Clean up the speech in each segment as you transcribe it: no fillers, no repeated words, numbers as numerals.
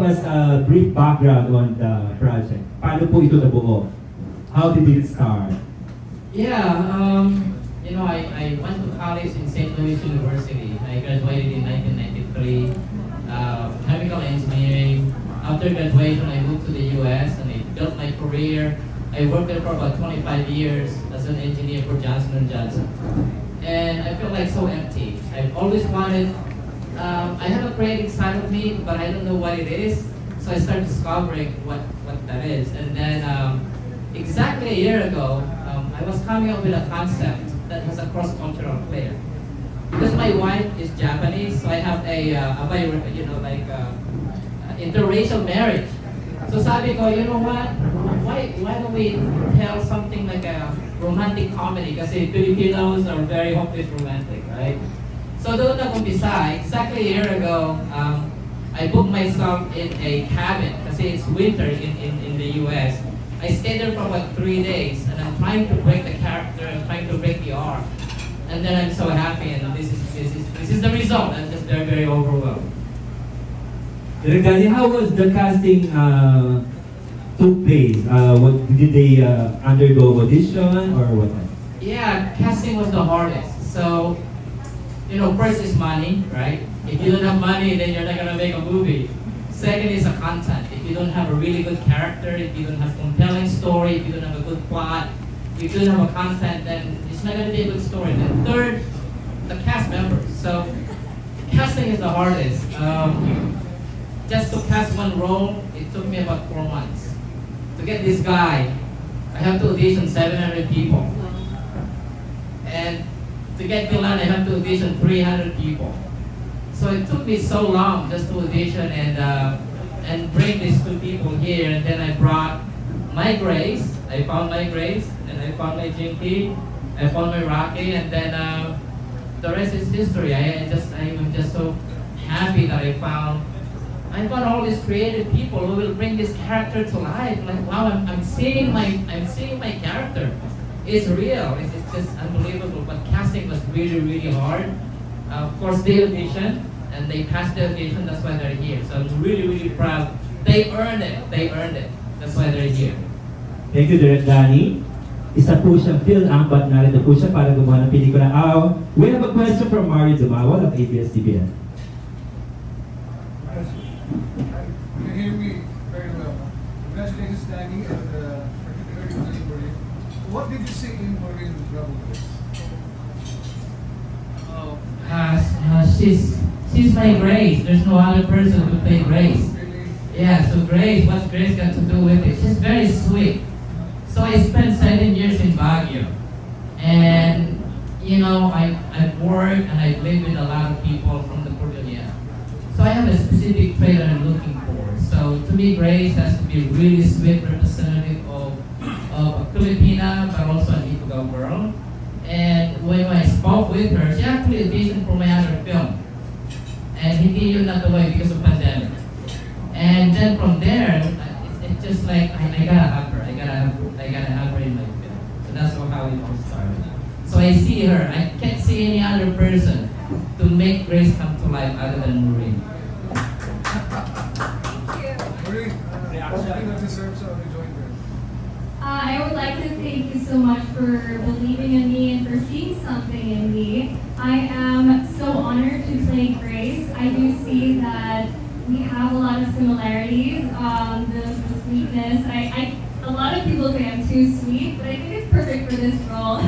us a brief background on the project? Paano po ito nabuo? How did it start? Yeah, I went to college in St. Louis University. I graduated in 1993, chemical engineering. After graduation, I moved to the US and I built my career. I worked there for about 25 years as an engineer for Johnson & Johnson. And I feel like so empty. I've always wanted, I have a creative side of me, but I don't know what it is. So I started discovering what that is. And then exactly a year ago, I was coming up with a concept that has a cross-cultural flair. Because my wife is Japanese, so I have interracial marriage. So sabi ko, you know what? Why don't we tell something like a romantic comedy? Kasi Filipinos are very hopeless romantic, right? So doon nag-umpisa. Exactly a year ago, I booked myself in a cabin kasi it's winter in the US. I stayed there for about 3 days and I'm trying to break the character, I'm trying to break the arc. And then I'm so happy and this is the result. I'm just very, very overwhelmed. Regarding how was the casting took place? Did they undergo audition or what? Yeah, casting was the hardest. So, first is money, right? If you don't have money, then you're not gonna make a movie. Second is the content. If you don't have a really good character, if you don't have compelling story, if you don't have a good plot, if you don't have a content, then it's not gonna be a good story. Then third, the cast members. So, casting is the hardest. Just to cast one role, it took me about 4 months. To get this guy, I have to audition 700 people. And to get Milan, I have to audition 300 people. So it took me so long just to audition and bring these 2 people here. And then I brought my Grace. I found my Grace, and I found my Jinky. I found my Rocky, and then the rest is history. I'm just so happy that I found all these creative people who will bring this character to life. Like, wow, I'm seeing my character. It's real. It's just unbelievable. But casting was really, really hard. Of course, they auditioned and they passed the audition. That's why they're here. So I'm really, really proud. They earned it. That's why they're here. Thank you, Direk Danny. Isa po siyang film but narito po siya para gumawa ng pelikula. We have a question from Maureen Dumawal of ABS-CBN. You hear me very well. Congratulations, Danny, and particularly Maureen. What did you see in Maureen Wroblewitz? She's my Grace. There's no other person who play Grace. Really? Yeah, so Grace, what's Grace got to do with it? She's very sweet. So I spent 7 years in Baguio. And, I've worked and I've lived with a lot of people from the Cordillera. So I have a specific trait that I'm looking for. So to me, Grace has to be a really sweet representative of a Filipina, but also an Ifugao girl. And when I spoke with her, she actually auditioned for my other film. And hindi yun natuloy because of pandemic. And then from there, it's just like, I gotta have her. I gotta have her in my film. So that's how it all started. So I see her. I can't see any other person to make Grace come to life other than Maureen. Maureen, something that deserves a rejoinder. I would like to thank you so much for believing in me and for seeing something in me. I am so honored to play Grace. I do see that we have a lot of similarities. The sweetness. A lot of people say I'm too sweet, but I think it's perfect for this role.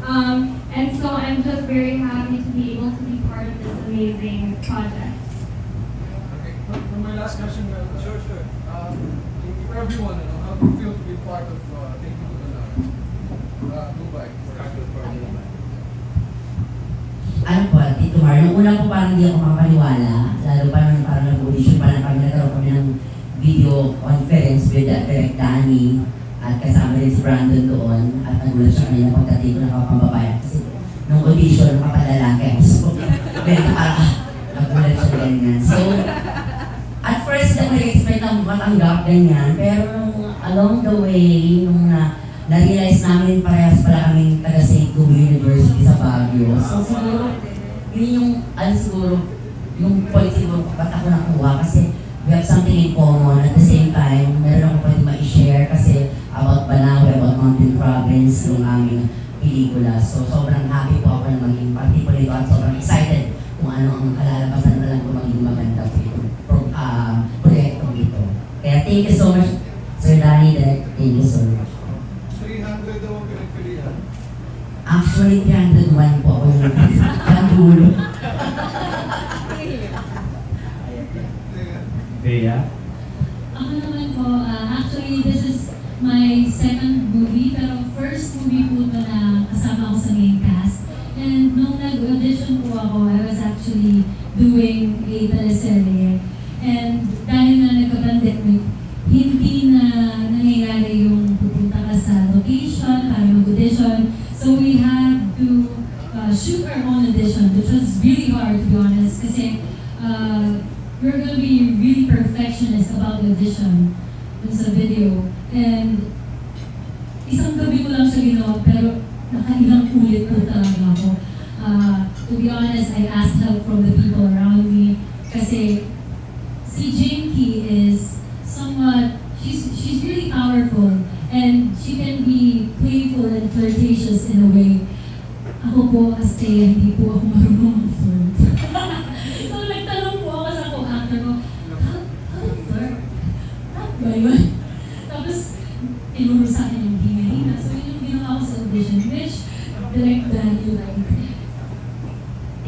And so I'm just very happy to be able to be part of this amazing project. Okay, for my last question, sure. For everyone, how do you feel to be part of Thank You to Dubai? Ano po, Tito Mar, nung una po parang hindi ako makapaniwala, lalo pa nung parang nag-audition pa lang kami, nagkaroon kami ng video conference with Direk Danny at kasama rin si Brandon doon at nagulat siya kanina pagdating ko nakapambabayan kasi nung audition nakapadalaki ako so medyo parang nagulat siya ganyan. So, at first hindi ako nag-expect na matanggap ganyan, pero along the way, nung na-realize namin parehas pala kaming taga St. Louis University sa Baguio. So siguro, yun yung, siguro, yung point siguro ba't ako nakuha kasi we have something in common. At the same time, meron ako pwede ma-share kasi about Banaue, about Mountain Province, yung aming pelikula. So, sobrang happy po ako na maging parte po nito at sobrang excited kung ano ang kalalabasan na lang kung maging maganda po itong proyektong ito. Kaya thank you so much, Sir Danny, Direk. Thank you so much. 300 daw ang pinagpilihan. Actually, 301 po ako yung kandulo. Thea? Ako naman po, actually this is my second movie, pero first movie po ito na kasama ako sa main cast. And nung nag-audition po ako, I was actually doing a teleserye. And dahil na nagka-pandemic, hindi na nangyayari yung pupunta ka sa location para mag-audition. So we had to shoot our own audition, which was really hard to be honest, kasi we're gonna be really perfectionist about the audition dun sa video. And isang gabi ko lang siya ginawa, pero nakailang ulit po talaga ako. To be honest, I asked help from the people around me, kasi si Jinky is somewhat, she's really powerful, and she can be playful and flirtatious in a way. Ako po, as Thea, hindi po ako marunong mag-flirt. So nagtanong po ako sa co-actor ko, how to flirt? How ba yun? Tapos, tinuro sa akin yung hinga-hinga. So yun yung ginawa ko sa audition, which direct Danny like,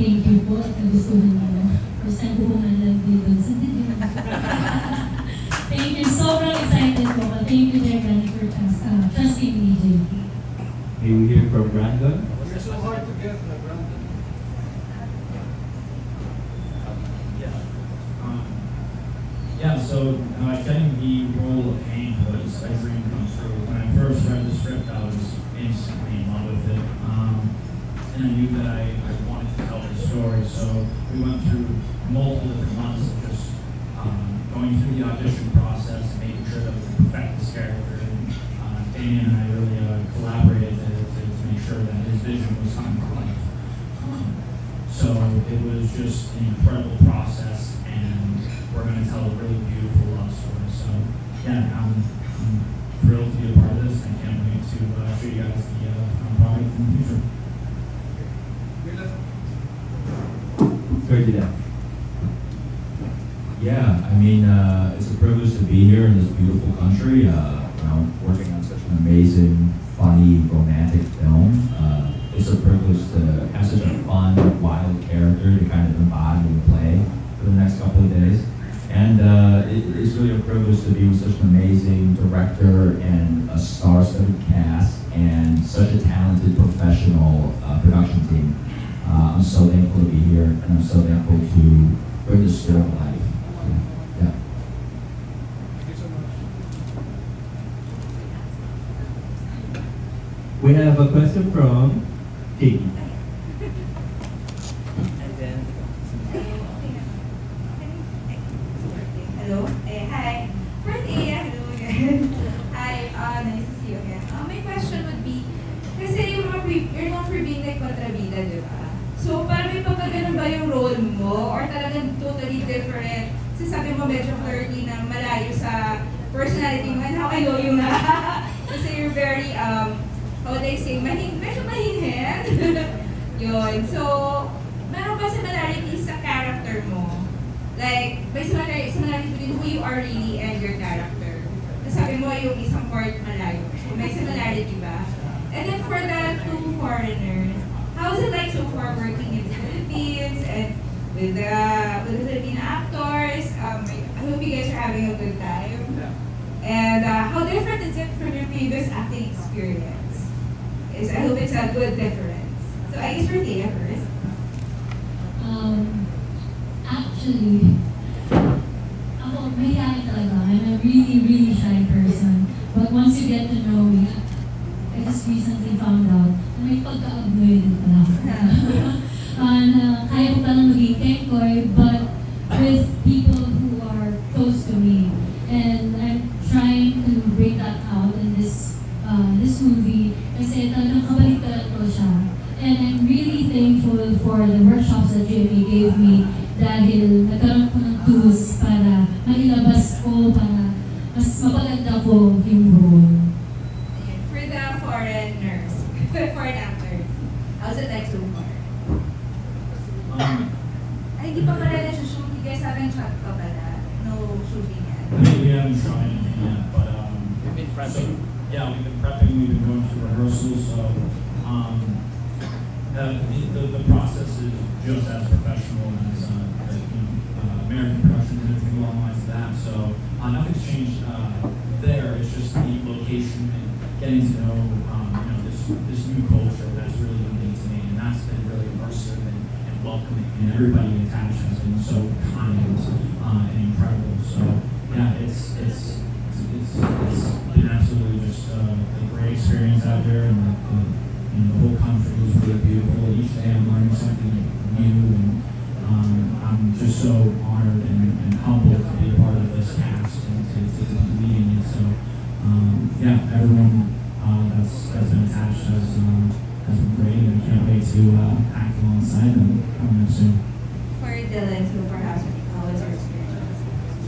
thank you po at nagustuhan niyo. First time po kong nalagay doon sa video. Thank you, sobrang excited po. Thank you, Direct Danny, for trusting me, JP. May we hear from Brandon? You're so hard to get, Brandon. So getting the role of Hank was a dream come true. When I first read the script, I was instantly in love with it. And I knew that I wanted to tell this story, so we went through multiple different months of just going through the audition process and making sure that we could perfect this character. And Damien and I really collaborated to make sure that his vision was coming to life. So it was just an incredible process, and we're going to tell a really beautiful love story. So yeah, I'm thrilled to be a part of this, and I can't wait to show you guys the product in the future. Ferdinand. Yeah, I mean, it's a privilege to be here in this beautiful country. Working on such an amazing, funny, romantic film. It's a privilege to have such a fun, wild character to kind of embody and play for the next couple of days. And it's really a privilege to be with such an amazing director and a star-studded cast and such a talented professional production team. I'm so thankful to be here, and I'm so thankful to bring this story to life. Yeah. Thank you so much. We have a question from Katie. Hello. Hi. First, hello again. Hi, nice to see you again. My question would be, kasi yung mga you're known for being like kontrabida, di ba? So, parang may pagkaganon ba yung role mo? Or talagang totally different? Kasi sabi mo medyo flirty na malayo sa personality mo. And how I know you na. Kasi you're very, how would I say, medyo mahinhin. Yun. So, meron ba similarity sa character mo? Like, may similarity between who you are really and your character. Sabi mo yung isang part malayo. So, may similarity ba? And then for the two foreigners, how is it like so far working in the Philippines and with the Filipino actors? I hope you guys are having a good time. And how different is it from your previous acting experience? I hope it's a good difference. So I guess for Thea first. Actually, ako, mahihayin talaga. I'm a really, really shy person. But once you get to know me, I just recently found out na may pagka-abnoy din pala ako. Kaya ko palang maging kengkoy, but with people who are close to me. And I'm trying to bring that out in this movie kasi talagang kabaliktaran ko siya. And I'm really thankful for the workshops that Jimmy gave me dahil nagkaroon ko ng tools para mag shooting yan? We haven't shot anything yet, but We've been so, prepping. yeah, we've been prepping, we've been going through rehearsals, so the process is just as professional as American productions and everything along the lines of that. So nothing's changed there. It's just the location and getting to know this new culture that's really unique to me, and that's been really immersive and welcoming, and everybody attached has been so kind and incredible. So yeah, it's been absolutely just a great experience out there, and the whole country is really beautiful. Each day I'm learning something new, and I'm just so honored and humbled to be a part of this cast and to be leading it. So yeah, everyone that's been attached has been great, and I can't wait to act alongside them coming up soon. For Dylan, so perhaps, how was your experience?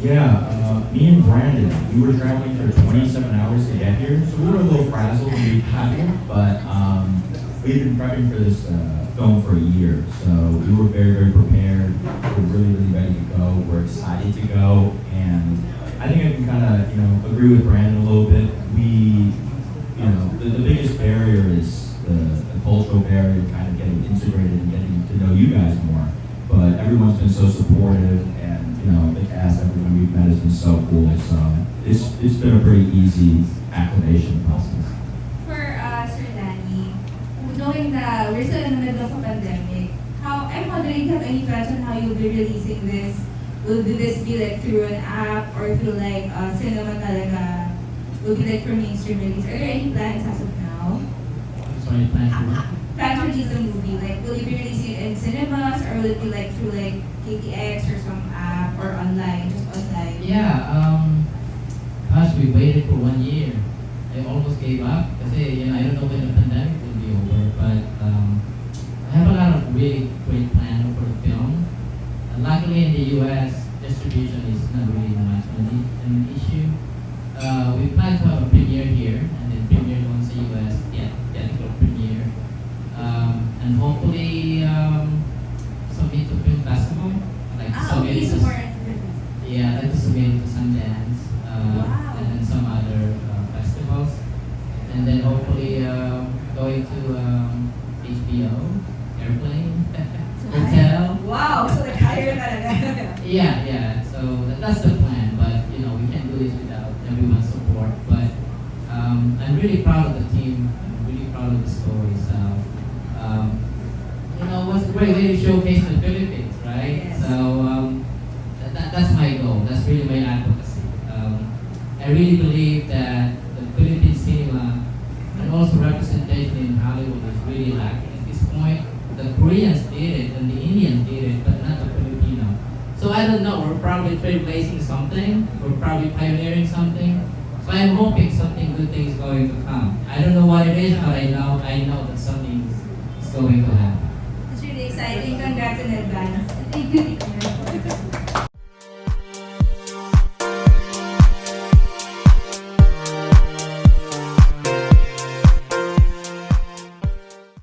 Yeah, me and Brandon, we were traveling for 27 hours to get here, so we were a little frazzled when we got here, but we've been prepping for this film for a year, so we were very, very prepared. We're really, really ready to go. We're excited to go, and I think I can kind of, agree with Brandon a little bit. The biggest barrier is the cultural barrier, kind of getting integrated and getting to know you guys more. But everyone's been so supportive, and the cast, everyone we've met has been so cool. So it's been a pretty easy acclimation process. For Sir Danny, knowing that we're still in the middle of a pandemic, I'm wondering, do you have any plans on how you'll be releasing this? Will this be like through an app or through like cinema talaga? Will be like for mainstream release? Are there any plans as of now? Sorry, plan Plan to release the movie? Like, will you be releasing it in cinemas or will it be like through like KTX or some app or online, just online? Yeah, gosh, we waited for 1 year. I almost gave up because I don't know when the pandemic will be over, but I have a lot of really great plans for the film. And luckily in the US, distribution is not really much an issue. We plan to have a premiere here and then premiere once the US, theatrical premiere. And hopefully submit to film festival. Like submit okay, to, so more yeah, like to submit to Sundance Wow. and then some other festivals. And then hopefully going to HBO, Airplane, Hotel. Wow, so like higher talaga. Yeah. So that's the plan, but we can't do this without everyone's support. But I'm really proud of the team. I'm really proud of the story. So what's a great way to showcase the Philippines, right? Yes. So that's my goal. That's really my advocacy. I really believe that the Philippine cinema and also representation in Hollywood is really lacking at this point. The Koreans did it and the Indians did it, but not the Filipino. So I don't know, we're probably trailblazing something, we're probably pioneering something. So I'm hoping something good thing is going to come. I don't know what it is, but I know that something is going to happen. It's really exciting. Congrats in advance.